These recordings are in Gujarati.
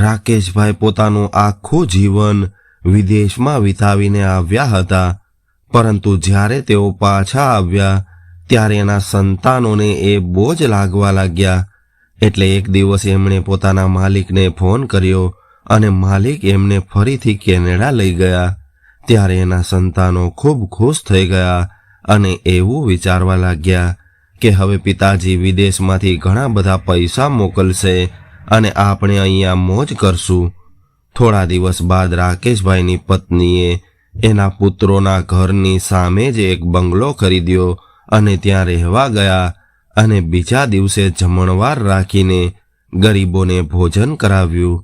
રાકેશભાઈ પોતાનું આખું જીવન વિદેશમાં વિતાવીને આવ્યા હતા, પરંતુ જ્યારે તેઓ પાછા આવ્યા ત્યારે એના સંતાનોને એ બોજ લાગવા લાગ્યા. એટલે એક દિવસ એમણે પોતાના માલિકને ફોન કર્યો અને માલિક એમને ફરીથી કેનેડા લઈ ગયા. ત્યારે એના સંતાનો ખૂબ ખુશ થઈ ગયા અને એવું વિચારવા લાગ્યા કે હવે પિતાજી વિદેશમાંથી ઘણા બધા પૈસા મોકલશે અને આપણે અહીંયા મોજ કરશું. થોડા દિવસ બાદ રાકેશભાઈની પત્નીએ એના પુત્રોના ઘરની સામે જ એક બંગલો ખરીદ્યો અને ત્યાં રહેવા ગયા અને બીજા દિવસે જમણવાર રાખીને ગરીબોને ભોજન કરાવ્યું.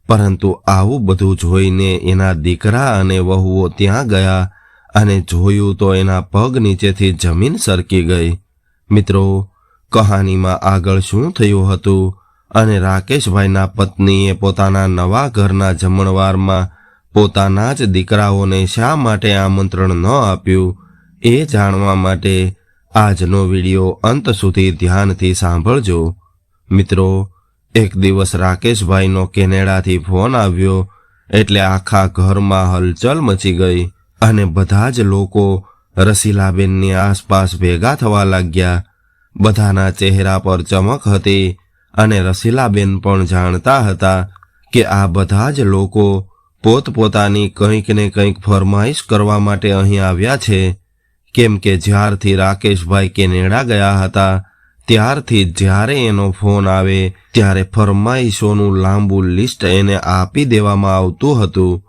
પરંતુ આવું બધું જોઈને એના દીકરા અને વહુઓ ત્યાં ગયા અને જોયું તો એના પગ નીચેથી જમીન સરકી ગઈ. મિત્રો, કહાનીમાં આગળ શું થયું હતું અને રાકેશભાઈના પત્નીએ પોતાના નવા ઘરના જમણવારમાં પોતાના જ દીકરાઓને શા માટે આમંત્રણ ન આપ્યું, એ જાણવા માટે આજનો વિડીયો અંત સુધી ધ્યાનથી સાંભળજો. મિત્રો, એક દિવસ રાકેશભાઈનો કેનેડાથી ફોન આવ્યો એટલે આખા ઘરમાં હલચલ મચી ગઈ અને બધા જ લોકો રસીલાબેનની આસપાસ ભેગા થવા લાગ્યા. બધાના ચહેરા પર ચમક હતી અને રસીલાબેન પણ જાણતા હતા કે આ બધા જ લોકો પોતપોતાની કંઈક ને કંઈક ફરમાઈશ કરવા માટે અહીં આવ્યા છે. કેમ કે જ્યારથી રાકેશભાઈ કેનેડા ગયા હતા ત્યારથી જ્યારે એનો ફોન આવે ત્યારે ફરમાઈશોનું લાંબુ લિસ્ટ એને આપી દેવામાં આવતું હતું.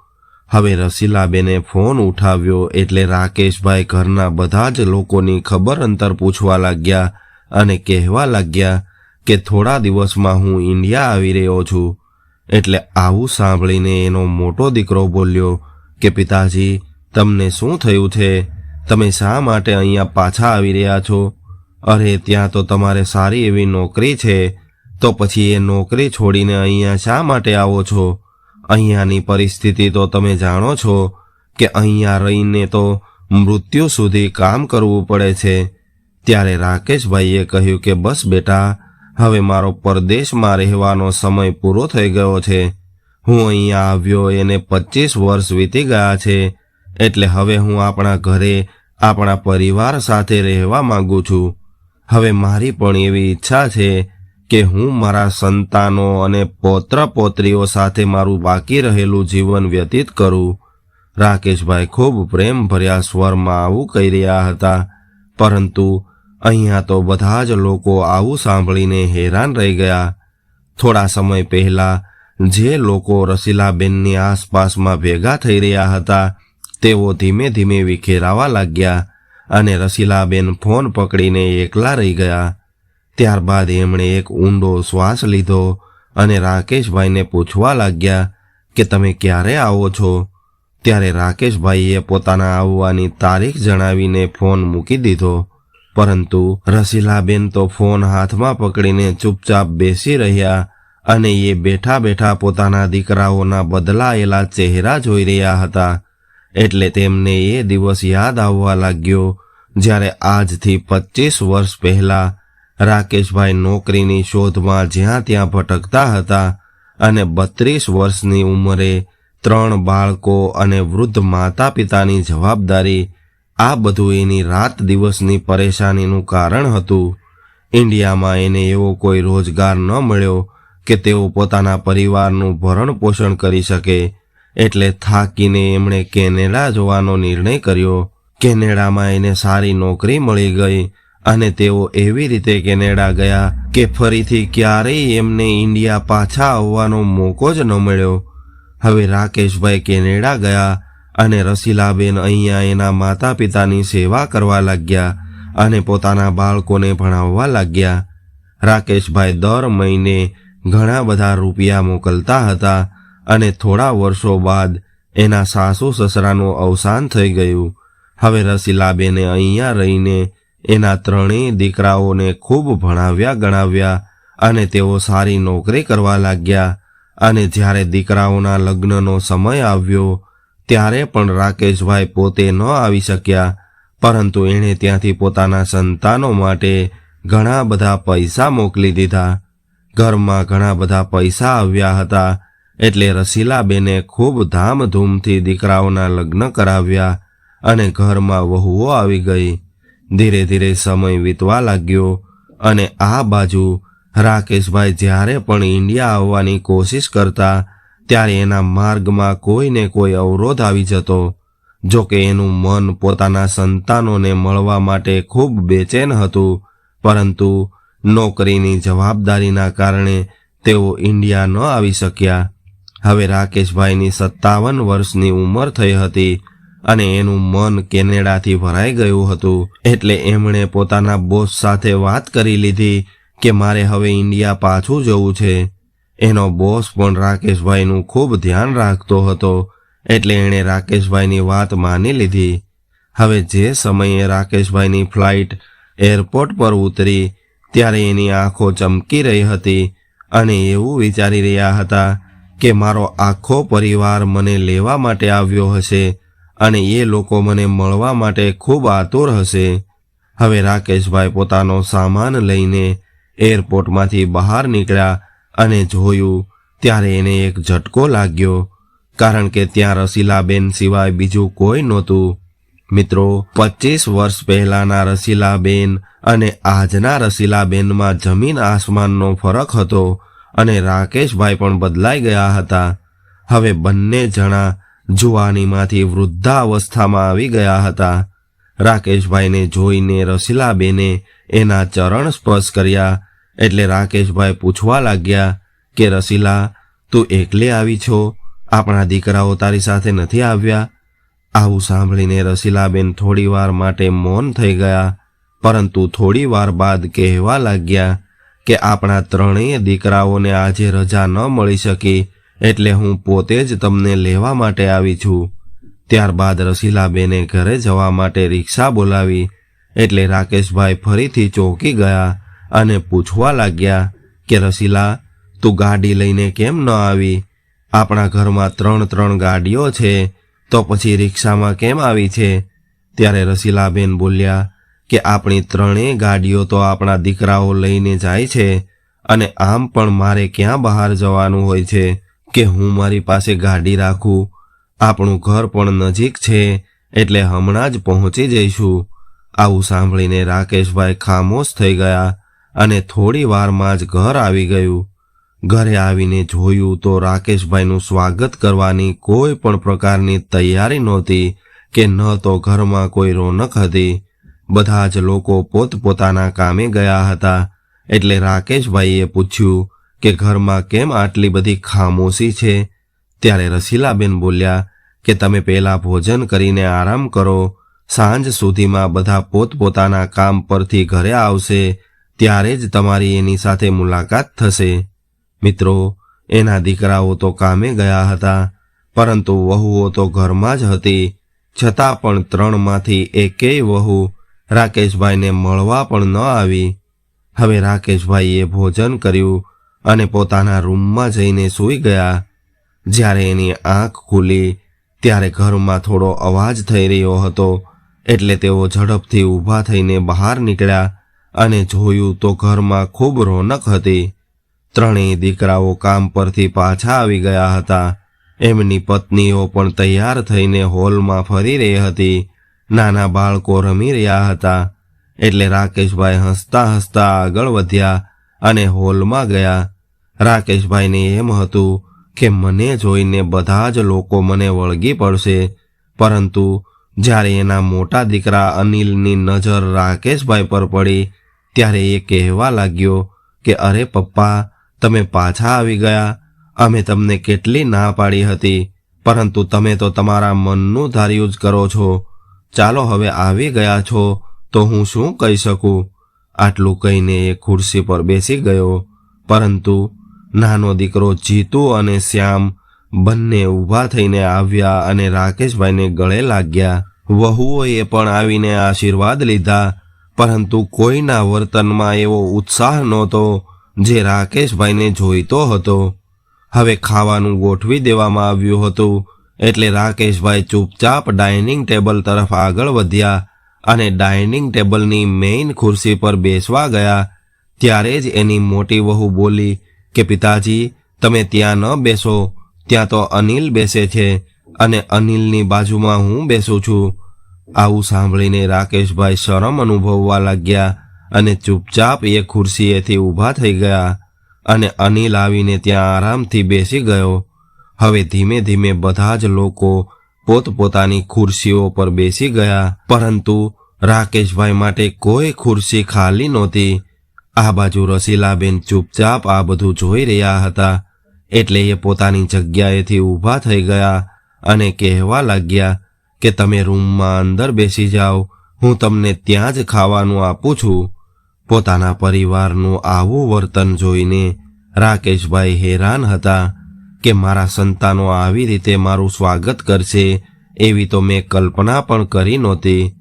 હવે રસીલાબેને ફોન ઉઠાવ્યો એટલે રાકેશભાઈ ઘરના બધા જ લોકોની ખબર અંતર પૂછવા લાગ્યા અને કહેવા લાગ્યા કે થોડા દિવસમાં હું ઇન્ડિયા આવી રહ્યો છું. એટલે આવું સાંભળીને એનો મોટો દીકરો બોલ્યો કે પિતાજી, તમને શું થયું છે? તમે શા માટે અહીંયા પાછા આવી રહ્યા છો? અરે, ત્યાં તો તમારે સારી એવી નોકરી છે, તો પછી એ નોકરી છોડીને અહીંયા શા માટે આવો છો? અહીંયાની પરિસ્થિતિ તો તમે જાણો છો કે અહીંયા રહીને તો મૃત્યુ સુધી કામ કરવું પડે છે. ત્યારે રાકેશભાઈએ કહ્યું કે બસ બેટા, હવે મારો પરદેશમાં રહેવાનો સમય પૂરો થઈ ગયો છે. હું અહીંયા આવ્યો એને 25 વર્ષ વીતી ગયા છે, એટલે હવે હું આપણા ઘરે આપણા પરિવાર સાથે રહેવા માંગુ છું. હવે મારી પણ એવી ઈચ્છા છે કે હું મારા સંતાનો અને પૌત્ર પૌત્રીઓ સાથે મારું બાકી રહેલું જીવન વ્યતીત કરું. રાકેશભાઈ ખૂબ પ્રેમ ભર્યા સ્વરમાં આવું કહી રહ્યા હતા, પરંતુ અહીંયા તો બધા જ લોકો આવું સાંભળીને હેરાન રહી ગયા. થોડા સમય પહેલા જે લોકો રસીલાબેનની આસપાસમાં ભેગા થઈ રહ્યા હતા તેઓ ધીમે ધીમે વિખેરાવા લાગ્યા અને રસીલાબેન ફોન પકડીને એકલા રહી ગયા. ત્યારબાદ એમણે એક ઊંડો શ્વાસ લીધો અને રાકેશભાઈને પૂછવા લાગ્યા કે તમે ક્યારે આવો છો? ત્યારે રાકેશભાઈએ પોતાના આવવાની તારીખ જણાવીને ફોન મૂકી દીધો. પરંતુ રસીલાબેન તો ફોન હાથમાં પકડીને ચૂપચાપ બેસી રહ્યા અને એ બેઠા બેઠા પોતાના દીકરાઓના બદલાયેલા ચહેરા જોઈ રહ્યા હતા. એટલે તેમને એ દિવસ યાદ આવવા લાગ્યો જ્યારે આજથી 25 વર્ષ પહેલા રાકેશભાઈ નોકરીની શોધમાં જ્યાં ત્યાં ભટકતા હતા અને 32 વર્ષની ઉંમરે 3 બાળકો અને વૃદ્ધ માતા પિતાની જવાબદારી, આ બધું એની રાત દિવસની પરેશાનીનું કારણ હતું. ઇન્ડિયામાં એને એવો કોઈ રોજગાર ન મળ્યો કે તેઓ પોતાના પરિવારનું ભરણ પોષણ કરી શકે. એટલે થાકીને એમણે કેનેડા જવાનો નિર્ણય કર્યો. કેનેડામાં એને સારી નોકરી મળી ગઈ અને તેઓ એવી રીતે કેનેડા ગયા કે ફરીથી ક્યારેય એમને ઇન્ડિયા પાછા આવવાનો મોકો જ ન મળ્યો. હવે રાકેશભાઈ કેનેડા ગયા અને રસીલાબેન અહીંયા એના માતા પિતાની સેવા કરવા લાગ્યા અને પોતાના બાળકોને ભણાવવા લાગ્યા. રાકેશભાઈ દર મહિને ઘણા બધા રૂપિયા મોકલતા હતા અને થોડા વર્ષો બાદ એના સાસુ સસરાનું અવસાન થઈ ગયું. હવે રસીલાબેને અહીંયા રહીને એના 3 દીકરાઓને ખૂબ ભણાવ્યા ગણાવ્યા અને તેઓ સારી નોકરી કરવા લાગ્યા. અને જ્યારે દીકરાઓના લગ્નનો સમય આવ્યો ત્યારે પણ રાકેશભાઈ પોતે ન આવી શક્યા, પરંતુ એણે ત્યાંથી પોતાના સંતાનો માટે ઘણા બધા પૈસા મોકલી દીધા. ઘરમાં ઘણા બધા પૈસા આવ્યા હતા એટલે રસીલાબેને ખૂબ ધામધૂમથી દીકરાઓના લગ્ન કરાવ્યા અને ઘરમાં વહુઓ આવી ગઈ. ધીરે ધીરે સમય વીતવા લાગ્યો અને આ બાજુ રાકેશભાઈ જ્યારે પણ ઇન્ડિયા આવવાની કોશિશ કરતા ત્યારે એના માર્ગમાં કોઈને કોઈ અવરોધ આવી જતો. જો કે એનું મન પોતાના સંતાનોને મળવા માટે ખૂબ બેચેન હતું, પરંતુ નોકરીની જવાબદારીના કારણે તેઓ ઇન્ડિયા ન આવી શક્યા. હવે રાકેશભાઈની 57 વર્ષની ઉંમર થઈ હતી અને એનું મન કેનેડાથી ભરાઈ ગયું હતું. એટલે એમણે પોતાના બોસ સાથે વાત કરી લીધી કે મારે હવે ઇન્ડિયા પાછું જવું છે. એનો બોસ પણ રાકેશભાઈનું ખૂબ ધ્યાન રાખતો હતો, એટલે એણે રાકેશભાઈની વાત માની લીધી. હવે જે સમયે રાકેશભાઈની ફ્લાઇટ એરપોર્ટ પર ઉતરી ત્યારે એની આંખો ચમકી રહી હતી અને એવું વિચારી રહ્યા હતા કે મારો આખો પરિવાર મને લેવા માટે આવ્યો હશે અને એ લોકો મને મળવા માટે ખૂબ આતુર હશે. હવે રાકેશભાઈ પોતાનો સામાન લઈને એરપોર્ટમાંથી બહાર નીકળ્યા અને જોયું ત્યારે એને એક ઝટકો લાગ્યો, કારણ કે ત્યાં રસીલાબેન સિવાય બીજું કોઈ નહોતું. મિત્રો, 25 વર્ષ પહેલાના રસીલાબેન અને આજના રસીલાબેનમાં જમીન આસમાનનો ફરક હતો અને રાકેશભાઈ પણ બદલાઈ ગયા હતા. હવે બંને જણા જુવાનીમાંથી વૃદ્ધાવસ્થામાં આવી ગયા હતા. રાકેશભાઈને જોઈને રસીલાબેને એના ચરણ સ્પર્શ કર્યા એટલે રાકેશભાઈ પૂછવા લાગ્યા કે રસીલા, તું એકલી આવી છો? આપણા દીકરાઓ તારી સાથે નથી આવ્યા? આવું સાંભળીને રસીલાબેન થોડી વાર માટે મૌન થઈ ગયા, પરંતુ થોડી વાર બાદ કહેવા લાગ્યા કે આપણા ત્રણેય દીકરાઓને આજે રજા ન મળી શકી, એટલે હું પોતે જ તમને લેવા માટે આવી છું. ત્યારબાદ રસીલાબેને ઘરે જવા માટે રિક્ષા બોલાવી એટલે રાકેશભાઈ ફરીથી ચોંકી ગયા અને પૂછવા લાગ્યા કે રસીલા, તું ગાડી લઈને કેમ ન આવી? આપણા ઘરમાં 3 ગાડીઓ છે, તો પછી રિક્ષામાં કેમ આવી છે? ત્યારે રસીલાબેન બોલ્યા કે આપણી 3 ગાડીઓ તો આપણા દીકરાઓ લઈને જાય છે અને આમ પણ મારે ક્યાં બહાર જવાનું હોય છે કે હું મારી પાસે ગાડી રાખું? આપણું ઘર પણ નજીક છે, એટલે હમણાં જ પહોંચી જઈશું. આવું સાંભળીને રાકેશભાઈ ખામોશ થઈ ગયા અને થોડી વારમાં જ ઘર આવી ગયું. ઘરે આવીને જોયું તો રાકેશભાઈનું સ્વાગત કરવાની કોઈ પણ પ્રકારની તૈયારી નહોતી કે ન તો ઘરમાં કોઈ રોનક હતી. બધા જ લોકો પોતપોતાના કામે ગયા હતા. એટલે રાકેશભાઈએ પૂછ્યું કે ઘરમાં કેમ આટલી બધી ખામોશી છે? ત્યારે રસીલાબેન બોલ્યા કે તમે પહેલા ભોજન કરીને આરામ કરો, સાંજ સુધીમાં બધા પોતપોતાના કામ પરથી ઘરે આવશે, ત્યારે જ તમારી એની સાથે મુલાકાત થશે. મિત્રો, એના દીકરાઓ તો કામે ગયા હતા, પરંતુ વહુઓ તો ઘરમાં જ હતી. છતાં પણ 3માંથી એકેય વહુ રાકેશભાઈને મળવા પણ ન આવી. હવે રાકેશભાઈએ ભોજન કર્યું અને પોતાના રૂમમાં જઈને સૂઈ ગયા. જ્યારે એની આંખ ખુલી ત્યારે ઘરમાં થોડો અવાજ થઈ રહ્યો હતો, એટલે તેઓ ઝડપથી ઊભા થઈને બહાર નીકળ્યા અને જોયું તો ઘરમાં ખૂબ રોનક હતી. 3 દીકરાઓ કામ પરથી પાછા આવી ગયા હતા. એમની પત્નીઓ પણ તૈયાર થઈને હોલમાં ફરી રહી હતી. નાના બાળકો રમી રહ્યા હતા. એટલે રાકેશભાઈ હસતા હસતા આગળ વધ્યા અને હોલમાં ગયા. રાકેશભાઈને એમ હતું કે મને જોઈને બધા જ લોકો મને વળગી પડશે, પરંતુ જ્યારે એના મોટા દીકરા અનિલની નજર રાકેશભાઈ પર પડી ત્યારે એ કહેવા લાગ્યો કે અરે પપ્પા, તમે પાછા આવી ગયા. અમે તમને કેટલી ના પાડી હતી, પરંતુ તમે તો તમારા મનનું ધાર્યું જ કરો છો. ચાલો, હવે આવી ગયા છો તો હું શું કહી શકું? આટલું કહીને એ ખુરશી પર બેસી ગયો, પરંતુ નાનો દીકરો જીતુ અને શ્યામ બંને ઊભા થઈને આવ્યા અને રાકેશભાઈને ગળે લાગ્યા. વહુઓએ પણ આવીને આશીર્વાદ લીધા, પરંતુ કોઈના વર્તનમાં એવો ઉત્સાહ નહોતો જે રાકેશભાઈને જોઈતો હતો. હવે ખાવાનું ગોઠવી દેવામાં આવ્યું હતું, એટલે રાકેશભાઈ ચૂપચાપ ડાઇનિંગ ટેબલ તરફ આગળ વધ્યા અને ડાઇનિંગ ટેબલની મેઇન ખુરશી પર બેસવા ગયા. ત્યારે જ એની મોટી વહુ બોલી કે પિતાજી, તમે ત્યાં ન બેસો, ત્યાં તો અનિલ બેસે છે અને અનિલની બાજુમાં હું બેસું છું. આવું સાંભળીને રાકેશભાઈ શરમ અનુભવવા લાગ્યા અને ચૂપચાપ એ ખુરશીએથી ઊભા થઈ ગયા અને અનિલ આવીને ત્યાં આરામથી બેસી ગયો. હવે ધીમે ધીમે બધા જ લોકો પોતપોતાની ખુરશીઓ પર બેસી ગયા, પરંતુ રાકેશભાઈ માટે કોઈ ખુરશી ખાલી નહોતી. આ બાજુ રસીલાબેન ચૂપચાપ આ બધું જોઈ રહ્યા હતા, એટલે એ પોતાની જગ્યાએથી ઊભા થઈ ગયા અને કહેવા લાગ્યા કે તમે રૂમમાં અંદર બેસી જાઓ, હું તમને ત્યાં જ ખાવાનું આપું છું. પોતાના પરિવારનું આવું વર્તન જોઈને રાકેશભાઈ હેરાન હતા કે મારા સંતાનો આવી રીતે મારું સ્વાગત કરશે એવી તો મેં કલ્પના પણ કરી નહોતી.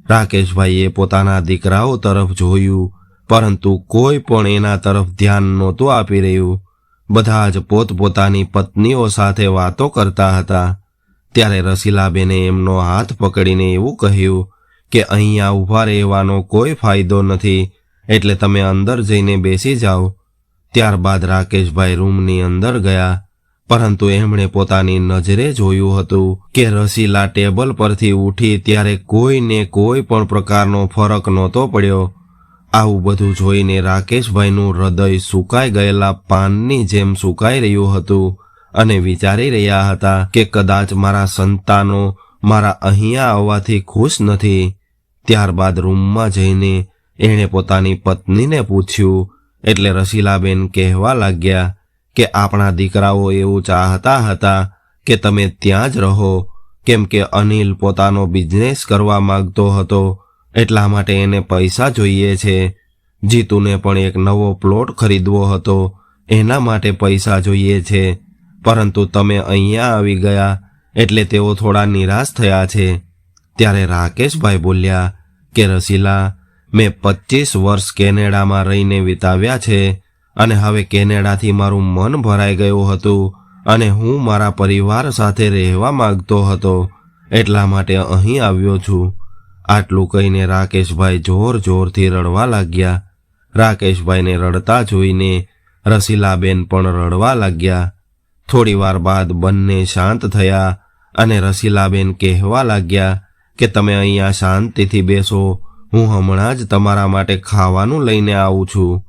રાકેશભાઈએ પોતાના દીકરાઓ તરફ જોયું, પરંતુ કોઈ પણ એના તરફ ધ્યાન નહોતું આપી રહ્યું. બધા જ પોતપોતાની પત્નીઓ સાથે વાતો કરતા હતા. ત્યારે રસીલાબેને એમનો હાથ પકડીને એવું કહ્યું કે અહીંયા ઊભા રહેવાનો કોઈ ફાયદો નથી, એટલે તમે અંદર જઈને બેસી જાઓ. ત્યારબાદ રાકેશભાઈ રૂમની અંદર ગયા, પરંતુ એમણે પોતાની નજરે જોયું હતું કે રસીલા ટેબલ પરથી ઉઠી ત્યારે કોઈને કોઈ પણ પ્રકારનો ફરક નહોતો પડ્યો. આવું બધું જોઈને રાકેશભાઈનું હૃદય સુકાઈ ગયેલા પાનની જેમ સુકાઈ રહ્યું હતું અને વિચારી રહ્યા હતા કે કદાચ મારા સંતાનો મારા અહીંયા આવવાથી ખુશ નથી. ત્યારબાદ રૂમમાં જઈને એણે પોતાની પત્નીને પૂછ્યું, એટલે રસીલાબેન કહેવા લાગ્યા કે આપણા દીકરાઓ એવું ચાહતા હતા કે તમે ત્યાં જ રહો, કેમ કે અનિલ પોતાનો બિઝનેસ કરવા માંગતો હતો, એટલા માટે એને પૈસા જોઈએ છે. જીતુને પણ એક નવો પ્લોટ ખરીદવો હતો, એના માટે પૈસા જોઈએ છે, પરંતુ તમે અહીંયા આવી ગયા એટલે તેઓ થોડા નિરાશ થયા છે. ત્યારે રાકેશભાઈ બોલ્યા કે રસીલા, મેં 25 વર્ષ કેનેડામાં રહીને વિતાવ્યા છે અને હવે કેનેડાથી મારું મન ભરાઈ ગયું હતું અને હું મારા પરિવાર સાથે રહેવા માંગતો હતો, એટલા માટે અહીં આવ્યો છું. આટલું કહીને રાકેશભાઈ જોર જોરથી રડવા લાગ્યા. રાકેશભાઈને રડતા જોઈને રસીલાબેન પણ રડવા લાગ્યા. થોડી વાર બાદ બંને શાંત થયા અને રસીલાબેન કહેવા લાગ્યા કે તમે અહીંયા શાંતિથી બેસો, હું હમણાં જ તમારા માટે ખાવાનું લઈને આવું છું.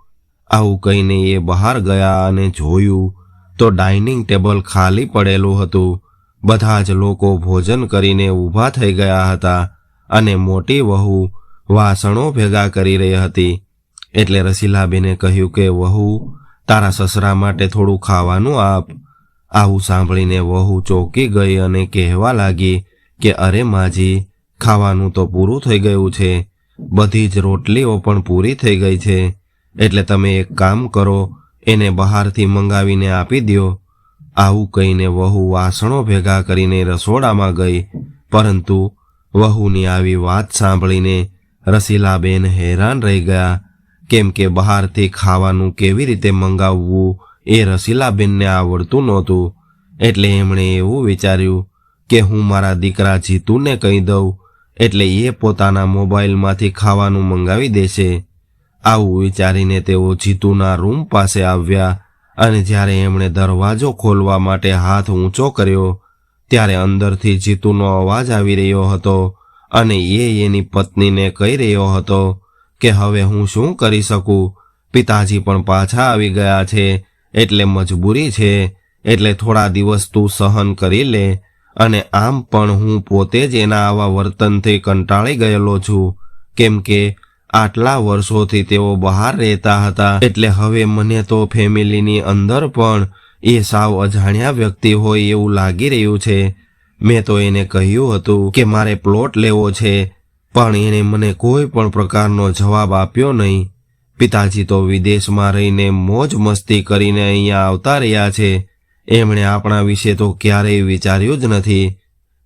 આવું કહીને એ બહાર ગયા અને જોયું તો ડાઇનિંગ ટેબલ ખાલી પડેલું હતું. બધા જ લોકો ભોજન કરીને ઊભા થઈ ગયા હતા અને મોટી વહુ વાસણો ભેગા કરી રહી હતી. એટલે રસીલાબેને કહ્યું કે વહુ, તારા સસરા માટે થોડું ખાવાનું આપ. આવું સાંભળીને વહુ ચોંકી ગઈ અને કહેવા લાગી કે અરે માજી, ખાવાનું તો પૂરું થઈ ગયું છે, બધી જ રોટલીઓ પણ પૂરી થઈ ગઈ છે, એટલે તમે એક કામ કરો, એને બહારથી મંગાવીને આપી દો. આવું કહીને વહુ વાસણો ભેગા કરીને રસોડામાં ગઈ, પરંતુ વહુની આવી વાત સાંભળીને રસીલાબેન હેરાન રહી ગયા, કેમ કે બહારથી ખાવાનું કેવી રીતે મંગાવવું એ રસીલાબેનને આવડતું નહોતું. એટલે એમણે એવું વિચાર્યું કે હું મારા દીકરા જીતુને કહી દઉં, એટલે એ પોતાના મોબાઈલમાંથી ખાવાનું મંગાવી દેશે. આવું વિચારીને તેઓ જીતુના રૂમ પાસે આવ્યા અને જ્યારે એમણે દરવાજો ખોલવા માટે હાથ ઊંચો કર્યો ત્યારે અંદરથી જીતુનો અવાજ આવી રહ્યો હતો અને એ એની પત્નીને કહી રહ્યો હતો કે હવે હું શું કરી શકું, પિતાજી પણ પાછા આવી ગયા છે, એટલે મજબૂરી છે, એટલે થોડા દિવસ તું સહન કરી લે. અને આમ પણ હું પોતે જ એના આવા વર્તનથી કંટાળી ગયેલો છું, કેમ કે આટલા વર્ષોથી તેઓ બહાર રહેતા હતા, એટલે હવે મને તો ફેમિલીની અંદર પણ એ સાવ અજાણ્યા વ્યક્તિ હોય એવું લાગી રહ્યું છે. મેં તો એને કહ્યું હતું કે મારે પ્લોટ લેવો છે, પણ એણે મને કોઈ પણ પ્રકારનો જવાબ આપ્યો નહીં. પિતાજી તો વિદેશમાં રહીને મોજ મસ્તી કરીને અહીંયા આવતા રહ્યા છે, એમણે આપણા વિશે તો ક્યારેય વિચાર્યું જ નથી.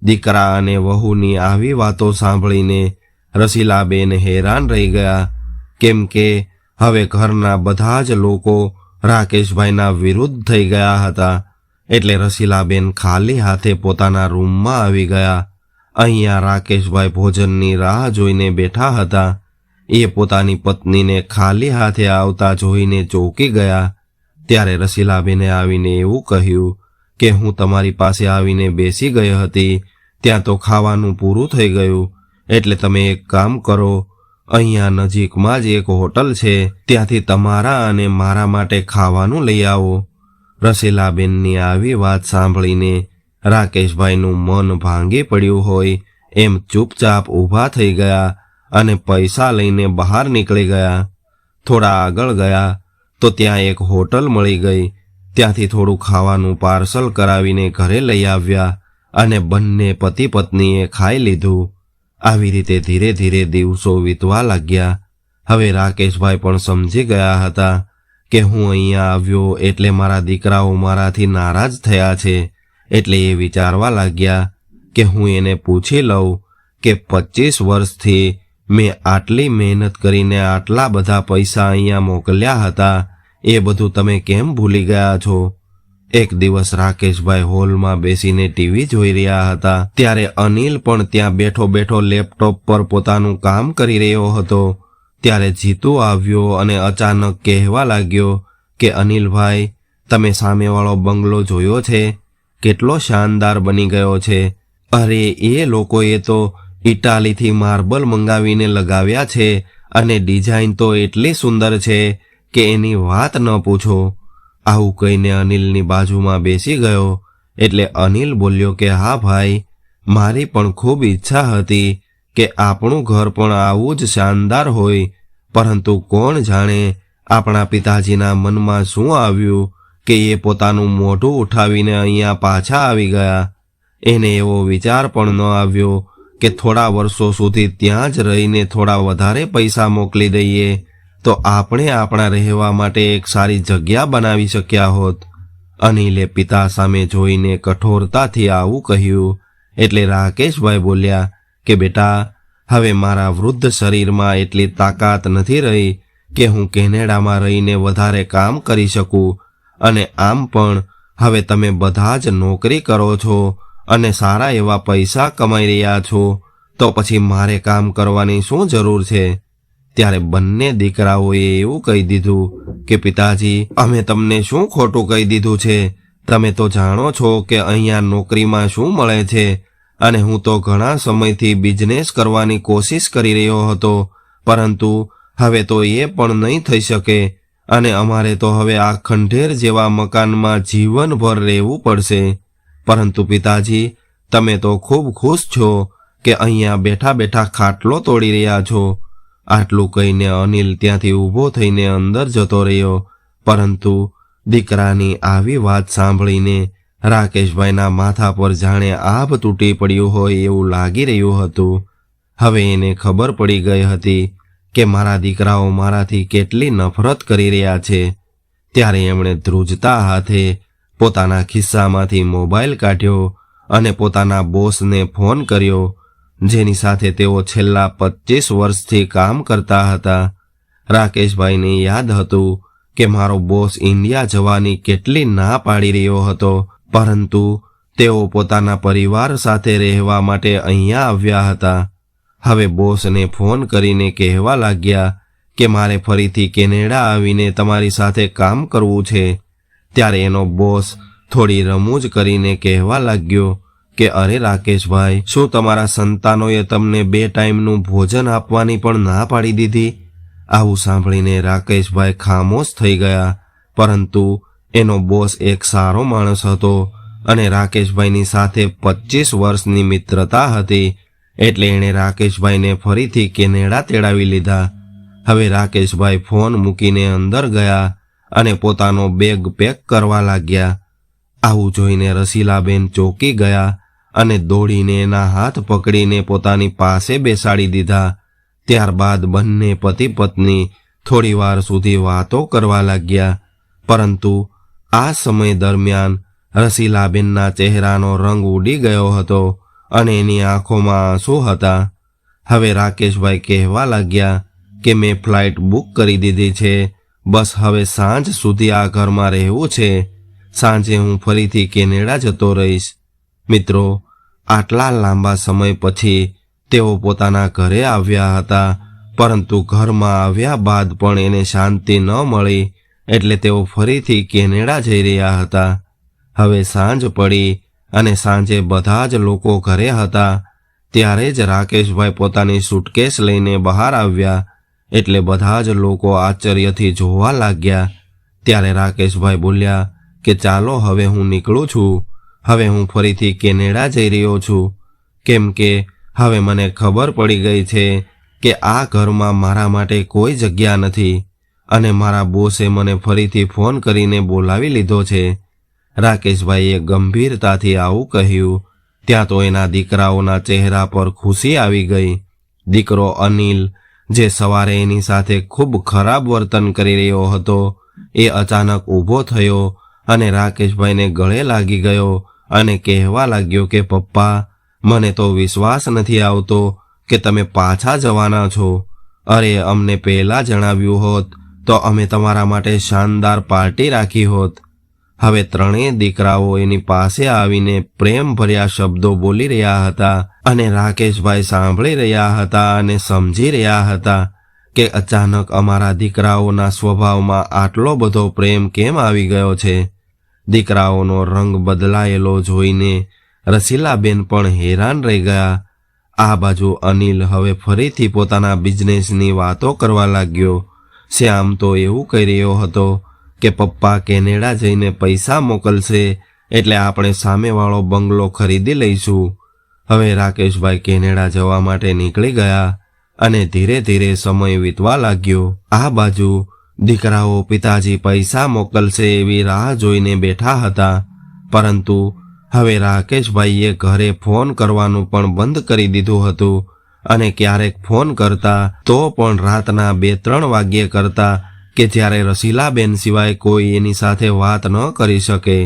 દીકરા અને વહુની આવી વાતો સાંભળીને રસીલાબેન હેરાન રહી ગયા, કેમ કે હવે ઘરના બધા જ લોકો રાકેશભાઈના વિરુદ્ધ થઈ ગયા હતા. એટલે રસીલાબેન ખાલી હાથે પોતાના રૂમમાં આવી ગયા. અહીંયા રાકેશભાઈ ભોજનની રાહ જોઈને બેઠા હતા. એ પોતાની પત્નીને ખાલી હાથે આવતા જોઈને ચોંકી ગયા. ત્યારે રસીલાબેને આવીને એવું કહ્યું કે હું તમારી પાસે આવીને બેસી ગઈ હતી, ત્યાં તો ખાવાનું પૂરું થઈ ગયું, એટલે તમે એક કામ કરો, અહીંયા નજીકમાં જ એક હોટલ છે, ત્યાંથી તમારા અને મારા માટે ખાવાનું લઈ આવો. રસીલાબેનની આવી વાત સાંભળીને રાકેશભાઈનું મન ભાંગી પડ્યું હોય એમ ચૂપચાપ ઊભા થઈ ગયા અને પૈસા લઈને બહાર નીકળી ગયા. થોડા આગળ ગયા તો ત્યાં એક હોટલ મળી ગઈ. ત્યાંથી થોડું ખાવાનું પાર્સલ કરાવીને ઘરે લઈ આવ્યા અને બંને પતિ પત્નીએ ખાઈ લીધું. આવી રીતે ધીરે ધીરે દિવસો વીતવા લાગ્યા. હવે રાકેશભાઈ પણ સમજી ગયા હતા કે હું અહીંયા આવ્યો એટલે મારા દીકરાઓ મારાથી નારાજ થયા છે, એટલે એ વિચારવા લાગ્યા કે હું એને પૂછી લઉં કે 25 વર્ષથી મેં આટલી મહેનત કરીને આટલા બધા પૈસા અહીંયા મોકલ્યા હતા, એ બધું તમે કેમ ભૂલી ગયા છો? એક દિવસ રાકેશભાઈ હોલમાં બેસીને ટીવી જોઈ રહ્યા હતા, ત્યારે અનિલ પણ ત્યાં બેઠો બેઠો લેપટોપ પર પોતાનું કામ કરી રહ્યો હતો. ત્યારે જીતુ આવ્યો અને અચાનક કહેવા લાગ્યો કે અનિલભાઈ, તમે સામેવાળો બંગલો જોયો છે? કેટલો શાનદાર બની ગયો છે. અરે એ લોકોએ તો ઇટાલીથી માર્બલ મંગાવીને લગાવ્યા છે અને ડિઝાઇન તો એટલી સુંદર છે કે એની વાત ન પૂછો. આવું કહીને અનિલની બાજુમાં બેસી ગયો. એટલે અનિલ બોલ્યો કે હા ભાઈ, મારી પણ ખૂબ ઈચ્છા હતી કે આપણું ઘર પણ આવું જ શાનદાર હોય, પરંતુ કોણ જાણે આપણા પિતાજીના મનમાં શું આવ્યું કે એ પોતાનું મોઢું ઉઠાવીને અહીંયા પાછા આવી ગયા. એને એવો વિચાર પણ ન આવ્યો કે થોડા વર્ષો સુધી ત્યાં જ રહીને થોડા વધારે પૈસા મોકલી દઈએ તો આપણે આપણા રહેવા માટે એક સારી જગ્યા બનાવી શક્યા હોત. અનિલે પિતા સામે જોઈને કઠોરતાથી આવું કહ્યું. એટલે રાકેશભાઈ બોલ્યા કે બેટા, હવે મારા વૃદ્ધ શરીરમાં એટલી તાકાત નથી રહી કે હું કેનેડામાં રહીને વધારે કામ કરી શકું, અને આમ પણ હવે તમે બધા જ નોકરી કરો છો અને સારા એવા પૈસા કમાઈ રહ્યા છો, તો પછી મારે કામ કરવાની શું જરૂર છે? ત્યારે બંને દીકરાઓએ એવું કહી દીધું કે પિતાજી, અમે તમને શું ખોટું કહી દીધું છે? તમે તો જાણો છો કે અહીંયા નોકરીમાં શું મળે છે, અને હું તો ઘણા સમયથી બિઝનેસ કરવાની કોશિશ કરી રહ્યો હતો, પરંતુ હવે તો એ પણ નહીં થઈ શકે, અને અમારે તો હવે આ ખંડેર જેવા મકાનમાં જીવનભર રહેવું પડશે. પરંતુ પિતાજી, તમે તો ખૂબ ખુશ છો કે અહીંયા બેઠા બેઠા ખાટલો તોડી રહ્યા છો. આટલું કહીને અનિલ ત્યાંથી ઊભો થઈને અંદર જતો રહ્યો. પરંતુ દીકરાની આવી વાત સાંભળીને રાકેશભાઈના માથા પર જાણે આભ તૂટી પડ્યું હોય એવું લાગી રહ્યું હતું. હવે એને ખબર પડી ગઈ હતી કે મારા દીકરાઓ મારાથી કેટલી નફરત કરી રહ્યા છે. ત્યારે એમણે ધ્રુજતા હાથે પોતાના ખિસ્સામાંથી મોબાઈલ કાઢ્યો અને પોતાના બોસને ફોન કર્યો, જેની સાથે તેઓ છેલ્લા 25 વર્ષથી કામ કરતા હતા. રાકેશભાઈને યાદ હતું કે મારો બોસ ઇન્ડિયા જવાની કેટલી ના પાડી રહ્યો હતો, પરંતુ તેઓ પોતાના પરિવાર સાથે રહેવા માટે અહીંયા આવ્યા હતા. હવે બોસને ફોન કરીને કહેવા લાગ્યા કે મારે ફરીથી કેનેડા આવીને તમારી સાથે કામ કરવું છે. ત્યારે એનો બોસ થોડી રમૂજ કરીને કહેવા લાગ્યો કે અરે રાકેશભાઈ, શું તમારા સંતાનોએ તમને 2 ટાઈમનું ભોજન આપવાની પણ ના પાડી દીધી? આવું સાંભળીને રાકેશભાઈ ખામોશ થઈ ગયા. પરંતુ એનો બોસ એક સારો માણસ હતો અને રાકેશભાઈની સાથે 25 વર્ષની મિત્રતા હતી, એટલે એણે રાકેશભાઈને ફરીથી કેનેડા તેડાવી લીધા. હવે રાકેશભાઈ ફોન મૂકીને અંદર ગયા અને પોતાનો બેગ પેક કરવા લાગ્યા. આવું જોઈને રસીલાબેન ચોંકી ગયા અને દોડીને એના હાથ પકડીને પોતાની પાસે બેસાડી દીધા. ત્યારબાદ બંને પતિ પત્ની થોડી વાર સુધી વાતો કરવા લાગ્યા. પરંતુ આ સમય દરમિયાન રસીલાબેનના ચહેરાનો રંગ ઉડી ગયો હતો અને એની આંખોમાં આંસુ હતા. હવે રાકેશભાઈ કહેવા લાગ્યા કે મેં ફ્લાઇટ બુક કરી દીધી છે, બસ હવે સાંજ સુધી આ ઘરમાં રહેવું છે. સાંજે હું ફરીથી કેનેડા જતો રહીશ. મિત્રો, આટલા લાંબા સમય પછી તેઓ પોતાના ઘરે આવ્યા હતા, પરંતુ ઘરમાં આવ્યા બાદ પણ એને શાંતિ ન મળી, એટલે તેઓ ફરીથી કેનેડા જઈ રહ્યા હતા. હવે સાંજ પડી અને સાંજે બધા જ લોકો ઘરે હતા ત્યારે જ રાકેશભાઈ પોતાની સુટકેસ લઈને બહાર આવ્યા એટલે બધા જ લોકો આશ્ચર્યથી જોવા લાગ્યા। ત્યારે રાકેશભાઈ બોલ્યા કે ચાલો હવે હું નીકળું છું, હવે હું ફરીથી કેનેડા જઈ રહ્યો છું, કેમ કે હવે મને ખબર પડી ગઈ છે કે આ ઘરમાં મારા માટે કોઈ જગ્યા નથી અને મારા બોસે મને ફરીથી ફોન કરીને બોલાવી લીધો છે। રાકેશભાઈએ ગંભીરતાથી આવું કહ્યું ત્યાં તો એના દીકરાઓના ચહેરા પર ખુશી આવી ગઈ। દીકરો અનિલ, જે સવારે એની સાથે ખૂબ ખરાબ વર્તન કરી રહ્યો હતો, એ અચાનક ઊભો થયો અને રાકેશભાઈને ગળે લાગી ગયો અને કહેવા લાગ્યો કે પપ્પા, મને તો વિશ્વાસ નથી આવતો કે તમે પાછા જવાના છો। અરે, અમને પહેલા જણાવ્યું હોત તો અમે તમારા માટે શાનદાર પાર્ટી રાખી હોત। હવે ત્રણેય દીકરાઓ એની પાસે આવીને પ્રેમભર્યા શબ્દો બોલી રહ્યા હતા અને રાકેશભાઈ સાંભળી રહ્યા હતા અને સમજી રહ્યા હતા કે અચાનક અમારા દીકરાઓના સ્વભાવમાં આટલો બધો પ્રેમ કેમ આવી ગયો છે। દીકરાઓનો રંગ બદલાયેલો જોઈને રસીલાબેન પણ હેરાન રહી ગયા। આ બાજુ અનિલ હવે ફરીથી પોતાના બિઝનેસની વાતો કરવા લાગ્યો। શ્યામ તો એવું કહી રહ્યો હતો કે પપ્પા કેનેડા જઈને પૈસા મોકલશે એટલે આપણે સામેવાળો બંગલો ખરીદી લઈશું। હવે રાકેશભાઈ કેનેડા જવા માટે નીકળી ગયા અને ધીરે ધીરે સમય વીતવા લાગ્યો। આ બાજુ દીકરાઓ પિતાજી પૈસા મોકલશે એવી રાહ જોઈને બેઠા હતા, પરંતુ હવે રાકેશભાઈએ ઘરે ફોન કરવાનું પણ બંધ કરી દીધું હતું અને ક્યારેક ફોન કરતા તો પણ રાતના 2-3 વાગ્યે કરતા કે જ્યારે રસીલાબેન સિવાય કોઈ એની સાથે વાત ન કરી શકે।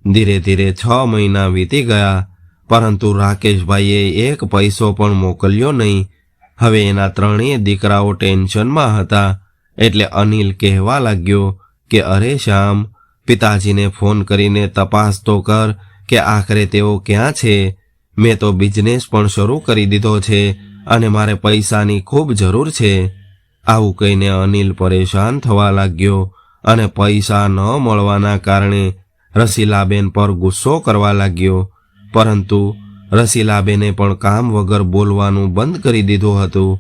ધીરે ધીરે 6 મહિના વીતી ગયા, પરંતુ રાકેશભાઈએ એક પૈસો પણ મોકલ્યો નહીં। હવે એના ત્રણેય દીકરાઓ ટેન્શનમાં હતા એટલે અનિલ કહેવા લાગ્યો કે અરે શ્યામ, પિતાજીને ફોન કરીને તપાસ તો કર કે આખરે તેઓ ક્યાં છે। મેં તો બિઝનેસ પણ શરૂ કરી દીધો છે અને મારે પૈસાની ખૂબ જરૂર છે। આવું કહીને અનિલ પરેશાન થવા લાગ્યો અને પૈસા ન મળવાના કારણે રસીલાબેન પર ગુસ્સો કરવા લાગ્યો, પરંતુ રસીલાબેને પણ કામ વગર બોલવાનું બંધ કરી દીધું હતું।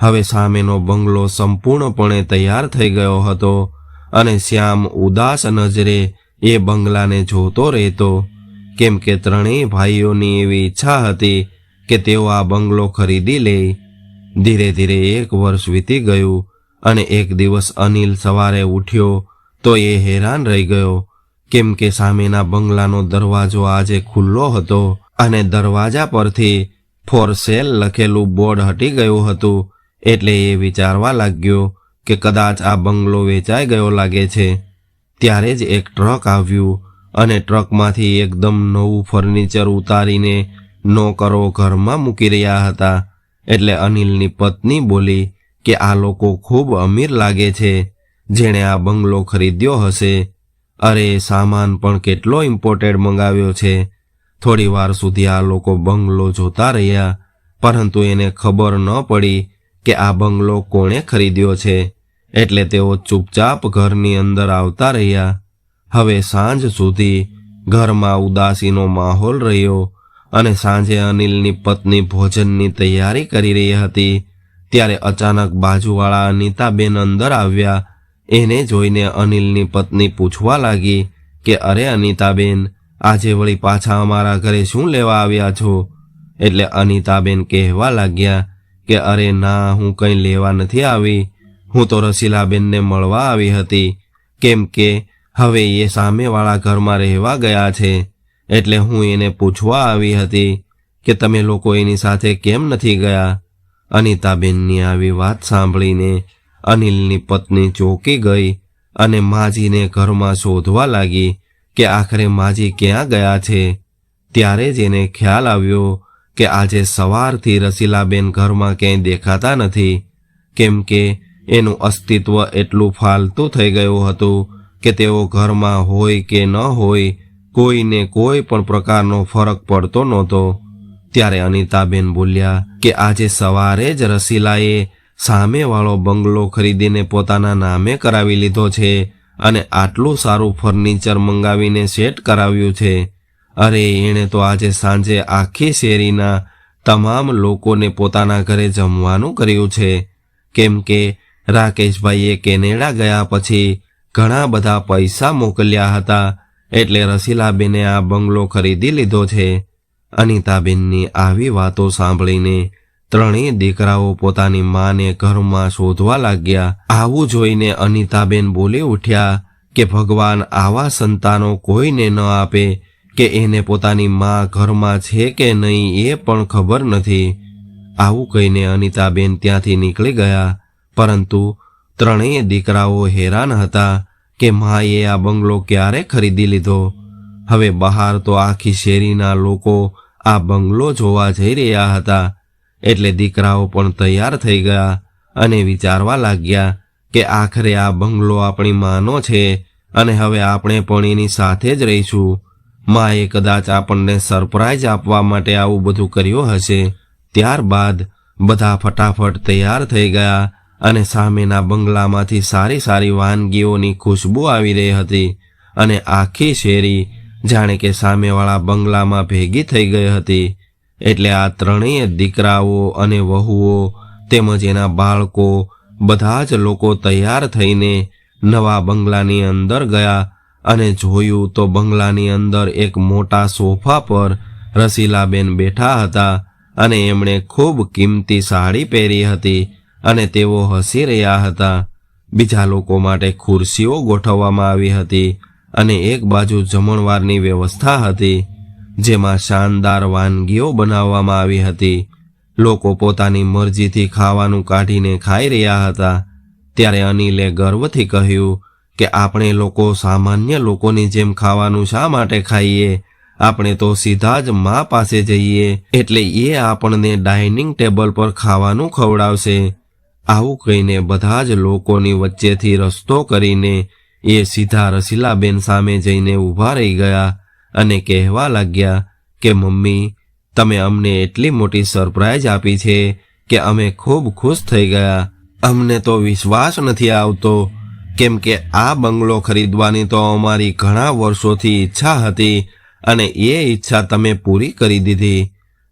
હવે સામેનો બંગલો સંપૂર્ણપણે તૈયાર થઈ ગયો હતો અને શ્યામ ઉદાસ નજરે એ બંગલાને જોતો રહેતો, કેમ કે ત્રણેય ભાઈઓની એવી ઈચ્છા હતી કે તેઓ આ બંગલો ખરીદી લે। ધીરે ધીરે 1 વર્ષ વીતી ગયું અને એક દિવસ અનિલ સવારે ઉઠ્યો તો એ હેરાન રહી ગયો, કેમ કે સામેના બંગલાનો દરવાજો આજે ખુલ્લો હતો અને દરવાજા પરથી ફોર સેલ લખેલું બોર્ડ હટી ગયું હતું। એટલે એ વિચારવા લાગ્યો કે કદાચ આ બંગલો વેચાઈ ગયો લાગે છે। ત્યારે જ એક ટ્રક આવ્યું અને ટ્રકમાંથી એકદમ નવું ફર્નિચર ઉતારીને નોકરો ઘરમાં મૂકી રહ્યા હતા। એટલે અનિલની પત્ની બોલી કે આ લોકો ખૂબ અમીર લાગે છે જેણે આ બંગલો ખરીદ્યો હશે। અરે, સામાન પણ કેટલો ઇમ્પોર્ટેડ મંગાવ્યો છે। થોડી વાર સુધી આ લોકો બંગલો જોતા રહ્યા, પરંતુ એને ખબર ન પડી કે આ બંગલો કોણે ખરીદ્યો છે, એટલે તેઓ ચૂપચાપ ઘરની અંદર આવતા રહ્યા। હવે સાંજ સુધી ઘરમાં ઉદાસીનો માહોલ રહ્યો અને સાંજે અનિલની પત્ની ભોજનની તૈયારી કરી રહી હતી ત્યારે અચાનક બાજુવાળા અનિતાબેન અંદર આવ્યા। એને જોઈને અનિલની પત્ની પૂછવા લાગી કે અરે અનિતાબેન, આજે વળી પાછા અમારા ઘરે શું લેવા આવ્યા છો? એટલે અનિતાબેન કહેવા લાગ્યા કે અરે ના, હું કંઈ લેવા નથી આવી, હું તો રસીલાબેનને મળવા આવી હતી, કેમ કે હવે એ સામેવાળા ઘરમાં રહેવા ગયા છે, એટલે હું એને પૂછવા આવી હતી કે તમે લોકો એની સાથે કેમ નથી ગયા। અનિતાબેનની આવી વાત સાંભળીને અનિલની પત્ની ચોંકી ગઈ અને માજીને ઘરમાં શોધવા લાગી કે આખરે માજી ક્યાં ગયા છે। ત્યારે જ એને ખ્યાલ આવ્યો કે આજે સવારથી રસીલાબેન ઘરમાં ક્યાંય દેખાતા નથી, કેમ કે એનું અસ્તિત્વ એટલું ફાલતું થઈ ગયું હતું કે તેઓ ઘરમાં હોય કે ન હોય કોઈને કોઈ પણ પ્રકારનો ફરક પડતો નહોતો। ત્યારે અનિતાબેન બોલ્યા કે આજે સવારે જ રસીલાએ સામેવાળો બંગલો ખરીદીને પોતાના નામે કરાવી લીધો છે અને આટલું સારું ફર્નિચર મંગાવીને સેટ કરાવ્યું છે. અરે એણે તો આજે સાંજે આખી શેરીના તમામ લોકોને પોતાના ઘરે જમવાનું કર્યું છે, કેમ કે રાકેશભાઈએ કેનેડા ગયા પછી ઘણા બધા પૈસા મોકલ્યા હતા, એટલે રસીલાબેને આ બંગલો ખરીદી લીધો છે. અનિતાબેનની આવી વાતો સાંભળીને ત્રણેય દીકરાઓ પોતાની માને ઘરમાં શોધવા લાગ્યા. આવું જોઈને અનિતાબેન બોલી ઉઠ્યા કે ભગવાન આવા સંતાનો કોઈને ન આપે કે એને પોતાની માં ઘરમાં છે કે નહીં એ પણ ખબર નથી. આવું કહીને અનિતાબેન ત્યાંથી નીકળી ગયા, પરંતુ ત્રણેય દીકરાઓ હેરાન હતા કે માએ આ બંગલો ક્યારે ખરીદી લીધો. હવે બહાર તો આખી શેરીના લોકો આ બંગલો જોવા જઈ રહ્યા હતા, એટલે દીકરાઓ પણ તૈયાર થઈ ગયા અને વિચારવા લાગ્યા કે આખરે આ બંગલો આપણી માનો છે અને હવે આપણે પણ એની સાથે જ રહીશું. માએ કદાચ આપણને સરપ્રાઈઝ આપવા માટે આવું બધું કર્યું હશે. ત્યારબાદ બધા ફટાફટ તૈયાર થઈ ગયા અને સામેના બંગલામાંથી સારી સારી વાનગીઓની ખુશ્બુ આવી રહી હતી અને આખી શેરી જાણે કે સામેવાળા બંગલામાં ભેગી થઈ ગઈ હતી. એટલે આ ત્રણેય દીકરાઓ અને વહુઓ તેમજ એના બાળકો બધા જ લોકો તૈયાર થઈને નવા બંગલાની અંદર ગયા અને જોયું તો બંગલાની અંદર એક મોટા સોફા પર રસીલાબેન બેઠા હતા અને એમણે ખૂબ કિંમતી સાડી પહેરી હતી અને તેઓ હસી રહ્યા હતા. બીજા લોકો માટે ખુરશીઓ ગોઠવવામાં આવી હતી અને એક બાજુ જમણવારની વ્યવસ્થા હતી, જેમાં શાનદાર વાનગીઓ બનાવવામાં આવી હતી. લોકો પોતાની મરજીથી ખાવાનું કાઢીને ખાઈ રહ્યા હતા. ત્યારે અનિલે ગર્વથી કહ્યું કે આપણે લોકો સામાન્ય લોકોની જેમ ખાવાનું શા માટે ખાઈએ? આપણે તો સીધા જ મા પાસે જઈએ એટલે એ આપણને ડાઇનિંગ ટેબલ પર ખાવાનું ખવડાવશે. આવું કહીને બધા જ લોકોની વચ્ચેથી રસ્તો કરીને એ સીધા રસીલાબેન સામે જઈને ઊભા રહી ગયા અને કહેવા લાગ્યા કે મમ્મી, તમે અમને એટલી મોટી સરપ્રાઈઝ આપી છે કે અમે ખૂબ ખુશ થઈ ગયા. અમને તો વિશ્વાસ નથી આવતો, કેમ કે આ બંગલો ખરીદવાની તો અમારી ઘણા વર્ષોથી ઈચ્છા હતી અને એ ઈચ્છા તમે પૂરી કરી દીધી.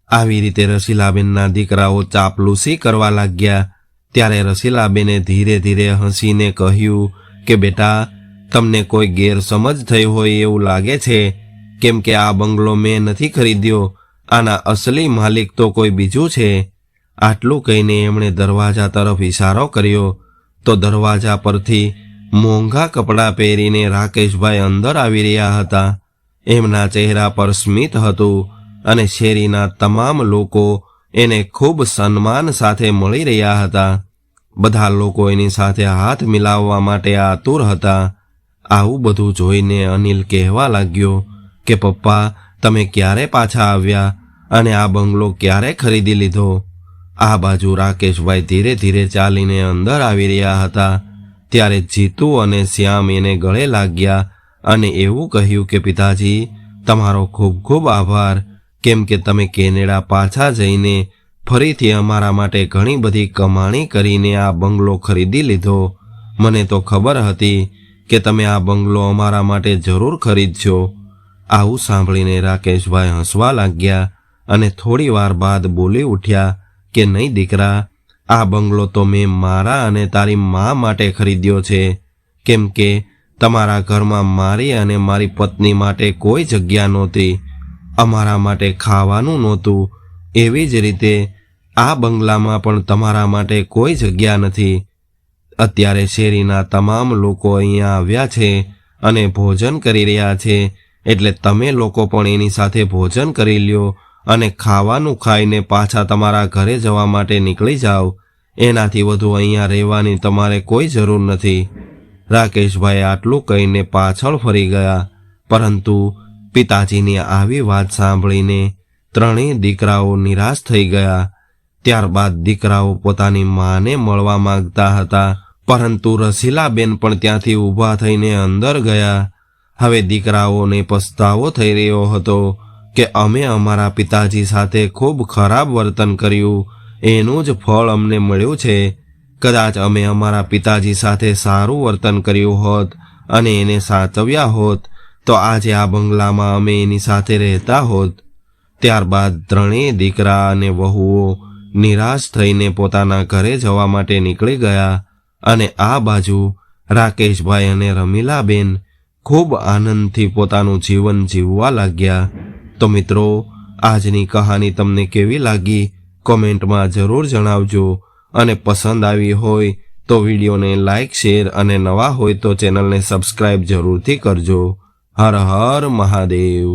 આવી રીતે રસીલાબેનના દીકરાઓ ચાપલૂસી કરવા લાગ્યા. ત્યારે રસીલાબેને ધીરે ધીરે હસીને કહ્યું કે બેટા, તમને કોઈ ગેરસમજ થઈ હોય એવું લાગે છે, કેમ કે આ બંગલો મેં નથી ખરીદ્યો, આના અસલી માલિક તો કોઈ બીજું છે. આટલું કહીને એમણે દરવાજા તરફ ઇશારો કર્યો તો દરવાજા પરથી મોંઘા કપડાં પહેરીને રાકેશભાઈ અંદર આવી રહ્યા હતા. એમના ચહેરા પર સ્મિત હતું અને શેરીના તમામ લોકો એને ખૂબ સન્માન સાથે મળી રહ્યા હતા. બધા લોકો એની સાથે હાથ મિલાવવા માટે આતુર હતા. આવું બધું જોઈને અનિલ કહેવા લાગ્યો કે પપ્પા, તમે ક્યારે પાછા આવ્યા અને આ બંગલો ક્યારે ખરીદી લીધો? આ બાજુ રાકેશભાઈ ધીરે ધીરે ચાલીને અંદર આવી રહ્યા હતા. ત્યારે જીતુ અને શ્યામ એને ગળે લાગ્યા અને એવું કહ્યું કે પિતાજી, તમારો ખૂબ ખૂબ આભાર, કેમ કે તમે કેનેડા પાછા જઈને ફરીથી અમારા માટે ઘણી બધી કમાણી કરીને આ બંગલો ખરીદી લીધો. મને તો ખબર હતી કે તમે આ બંગલો અમારા માટે જરૂર ખરીદશો. આવું સાંભળીને રાકેશભાઈ હસવા લાગ્યા અને થોડી વાર બાદ બોલી ઉઠ્યા કે નહીં દીકરા, આ બંગલો તો મેં મારા અને તારી મા માટે ખરીદ્યો છે, કેમ કે તમારા ઘરમાં મારી અને મારી પત્ની માટે કોઈ જગ્યા નહોતી, અમારા માટે ખાવાનું નહોતું. એવી જ રીતે આ બંગલામાં પણ તમારા માટે કોઈ જગ્યા નથી. અત્યારે શેરીના તમામ લોકો અહીંયા આવ્યા છે અને ભોજન કરી રહ્યા છે, એટલે તમે લોકો પણ એની સાથે ભોજન કરી લ્યો અને ખાવાનું ખાઈને પાછા તમારા ઘરે જવા માટે નીકળી જાઓ. એનાથી વધુ અહીંયા રહેવાની તમારે કોઈ જરૂર નથી. રાકેશભાઈ આટલું કહીને પાછળ ફરી ગયા, પરંતુ પિતાજીની આવી વાત સાંભળીને ત્રણેય દીકરાઓ નિરાશ થઈ ગયા. ત્યારબાદ દીકરાઓ પોતાની માને મળવા માંગતા હતા, પરંતુ રસીલાબેન પણ ત્યાંથી ઊભા થઈને અંદર ગયા. હવે દીકરાઓને પસ્તાવો થઈ રહ્યો હતો કે અમે અમારા પિતાજી સાથે ખૂબ ખરાબ વર્તન કર્યું, એનું જ ફળ અમને મળ્યું છે. કદાચ અમે અમારા પિતાજી સાથે સારું વર્તન કર્યું હોત અને એને સાચવ્યા હોત તો આજે આ બંગલામાં અમે એની સાથે રહેતા હોત. ત્યારબાદ ત્રણેય દીકરા અને વહુઓ નિરાશ થઈને પોતાના ઘરે જવા માટે નીકળી ગયા અને આ બાજુ રાકેશભાઈ અને રમીલાબેન ખૂબ આનંદથી પોતાનું જીવન જીવવા લાગ્યા. તો મિત્રો, આજની કહાની તમને કેવી લાગી કોમેન્ટમાં જરૂર જણાવજો અને પસંદ આવી હોય તો વિડીયોને લાઈક, શેર અને નવા હોય તો ચેનલને સબસ્ક્રાઇબ જરૂરથી કરજો. હર હર મહાદેવ.